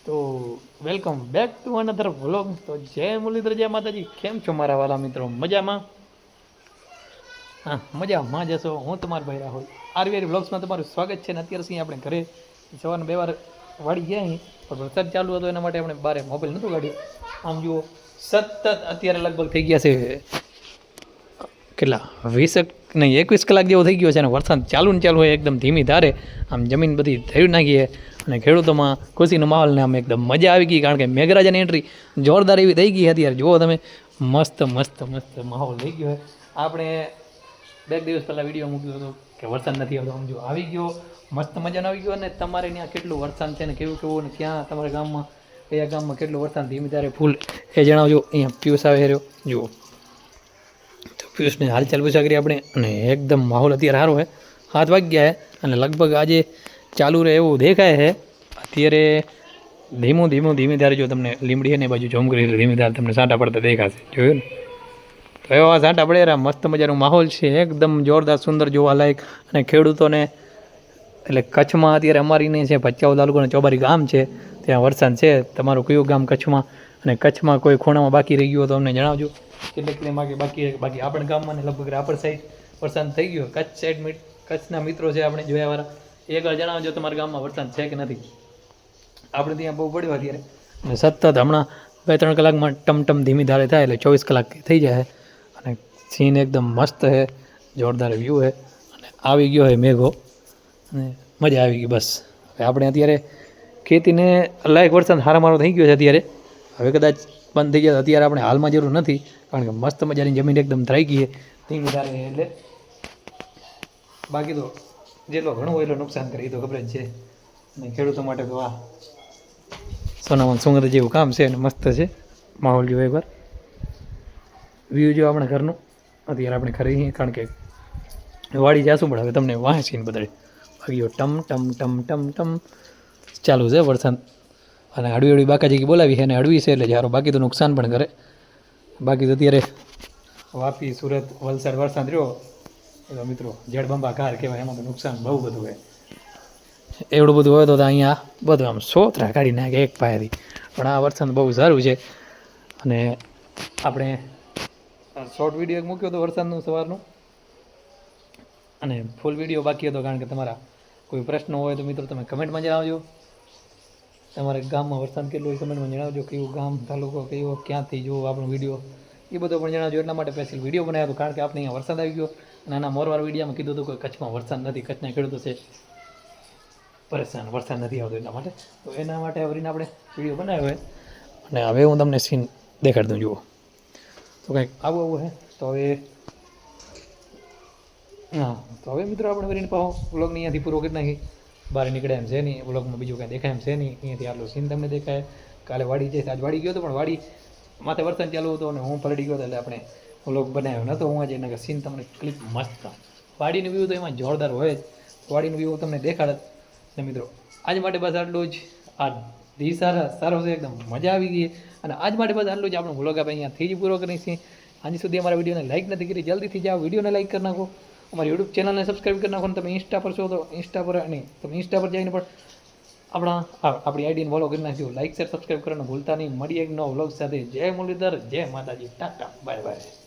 તો welcome back to another vlog. તો જય મુરલીધર, જય માતાજી. કેમ છો મારા વાલા મિત્રો? મજામાં? હા, મજામાં જશો. હું તમારો ભાઈ રાહુલ આરવીઆર વ્લોગ્સમાં તમારું સ્વાગત છે. ને અત્યારે આપણે ઘરે સવારના 2 વાર વાળી ગયા અહીં, પણ વરસાદ ચાલુ હતો એના માટે આપણે બારે મોબાઈલ નહોતું કાઢ્યું. આમ જુઓ, સતત અત્યારે લગભગ થઈ ગયા છે કેટલા 20 નહીં 21 કલાક જેવો થઈ ગયો છે. અને વરસાદ ચાલુ ને ચાલુ હોય એકદમ ધીમી ધારે. આમ જમીન બધી ધરી નાખીએ અને ખેડૂતોમાં ખુશીનો માહોલને આમ એકદમ મજા આવી ગઈ, કારણ કે મેઘરાજાની એન્ટ્રી જોરદાર એવી થઈ ગઈ. અત્યારે જુઓ તમે, મસ્ત મસ્ત મસ્ત માહોલ થઈ ગયો છે. આપણે 2 દિવસ પહેલાં વિડીયો મૂક્યો હતો કે વરસાદ નથી આવતો, આમ જો આવી ગયો, મસ્ત મજાનો આવી ગયો. અને તમારે ત્યાં કેટલું વરસાદ છે ને કેવું કેવું, ને ક્યાં તમારા ગામમાં કયા ગામમાં કેટલું વરસાદ ધીમી ધારે ફૂલ એ જણાવજો. અહીંયા પિયુષ આવે રહ્યો, જુઓ તો પિયુષને હાલચાલ પૂછા કરી આપણે. અને એકદમ માહોલ અત્યારે સારો છે. 7 વાગ્યા છે અને લગભગ આજે ચાલુ રહે એવું દેખાય છે. અત્યારે ધીમી ધારે જો તમને લીમડી ને બાજુ જોમ કરી ધીમી ધારે તમને સાંટા પડતા દેખાશે, જોયું ને? તો એવા સાંટા પડે રહ્યા, મસ્ત મજાનો માહોલ છે, એકદમ જોરદાર સુંદર જોવાલાયક. અને ખેડૂતોને એટલે કચ્છમાં અત્યારે અમારી નહીં છે, ભચાઉ તાલુકાનું ચોબારી ગામ છે, ત્યાં વરસાદ છે. તમારું કયું ગામ કચ્છમાં, અને કચ્છમાં કોઈ ખૂણામાં બાકી રહી ગયો તો અમને જણાવજો. કેટલે બાકી આપણા ગામમાં ને લગભગ રાપર સાઈડ વરસાદ થઈ ગયો. કચ્છ સાઈડ કચ્છના મિત્રો છે આપણે જોયાવાળા, એક વાર જણાવજો તમારા ગામમાં વરસાદ છે કે નથી. આપણે ત્યાં બહુ પડ્યો અત્યારે, અને સતત હમણાં 2-3 કલાકમાં ટમટમ ધીમી ધારે થાય એટલે 24 કલાક થઈ જાય. અને સીન એકદમ મસ્ત છે, જોરદાર વ્યૂ છે. અને આવી ગયો છે મેઘો, અને મજા આવી ગઈ. બસ હવે આપણે અત્યારે ખેતીને લાયક વરસાદ હારામારો થઈ ગયો છે અત્યારે. હવે કદાચ બંધ થઈ જાય. અત્યારે આપણે હાલમાં જરૂર નથી, કારણ કે મસ્ત મજાની જમીન એકદમ ધરાઈ ગઈ છે ધીમી ધારે. એટલે બાકી તો જેટલો ઘણો હોય એટલો નુકસાન કરે એ તો ખબર જ છે. અને ખેડૂતો માટે તો આ સોનામાં સુગંધ જેવું કામ છે. અને મસ્ત છે માહોલ. જો એકવાર વ્યૂ જો આપણે ઘરનું. અત્યારે આપણે ખરી, કારણ કે વાડી જાશું, પણ હવે તમને વાહ સીન બદલે. બાકી ટમ ટમ ટમ ટમ ટમ ચાલુ છે વરસાદ. અને હળવી બાકાજી બોલાવી છે, અને હળવી છે એટલે જારો, બાકી તો નુકસાન પણ કરે. બાકી તો અત્યારે વાપી, સુરત, વલસાડ વરસાદ રહ્યો એટલે મિત્રો જળબંબાકાર કહેવાય. એમાં તો નુકસાન બહુ બધું હોય. એવડું બધું હોય તો અહીંયા બધું આમ સોતરા કાઢી નાખે એક પાયાથી. પણ આ વરસાદ બહુ સારું છે. અને આપણે શોર્ટ વિડીયો મૂક્યો હતો વરસાદનું સવારનું, અને ફૂલ વિડીયો બાકી હતો, કારણ કે તમારા કોઈ પ્રશ્ન હોય તો મિત્રો તમે કમેન્ટમાં જણાવજો. તમારા ગામમાં વરસાદ કેટલો હોય કમેન્ટમાં જણાવજો. કયું ગામ, તાલુકો કયો, ક્યાંથી જોવો આપણો વિડીયો, એ બધો પણ જણાવજો. એટલા માટે સ્પેશિયલ વિડીયો બનાવ્યો હતો, કારણ કે આપણે અહીંયા વરસાદ આવી ગયો. અને આના મોરવાર વિડીયોમાં કીધું હતું કે કચ્છમાં વરસાદ નથી, કચ્છના ખેડૂતો છે પરેશાન, વરસાદ નથી આવતો એટલા માટે. તો એના માટે વરીને આપણે વિડીયો બનાવ્યો હોય. અને હવે હું તમને સીન દેખાડી દઉં, જુઓ તો કંઈક આવું છે. તો હવે હા, તો હવે મિત્રો આપણે વરીને પાછો વ્લોગને અહીંયાથી પૂરો કરી નાખી. બહાર નીકળે એમ છે નહીં, વ્લોગમાં બીજું કાંઈ દેખાય એમ છે નહીં. અહીંયાથી આટલો સીન તમને દેખાય. કાલે વાડી જઈશ, આજ વાડી ગયો હતો, પણ વાડી માથે વરસાદ ચાલુ હતો અને હું પલટી ગયો હતો, એટલે આપણે વ્લોગ બનાવ્યો નહોતો. હું આજે એના સીન તમને ક્લિપ મસ્ત, વાડીનું વ્યૂ તો એમાં જોરદાર હોય જ. વાડીનું વ્યૂ તમને દેખાડત ને મિત્રો. આજ માટે બસ આટલું જ. આ દી સારો છે, એકદમ મજા આવી ગઈ. અને આજ માટે બસ આટલું જ. આપણો વ્લોગ આપણે અહીંયાથી જ પૂરો કરીશું. આજે સુધી અમારા વિડીયોને લાઈક નથી કરી, જલ્દીથી જાઓ વિડીયોને લાઈક કરી નાખો. અમારી યુટ્યુબ ચેનલને સબસ્ક્રાઈબ કરી નાખો. તમે ઇન્સ્ટા પર છો તો ઇન્સ્ટા પર નહીં, તમે ઇન્સ્ટા પર જઈને પણ આપણી આઈડીને ફોલો કરી નાખજો. લાઈક શેર સબસ્ક્રાઈબ કરવાનું ભૂલતા નહીં. મળીએ એક નવો વ્લોગ સાથે. જય મુરલીધર, જય માતાજી, ટાટા, બાય બાય.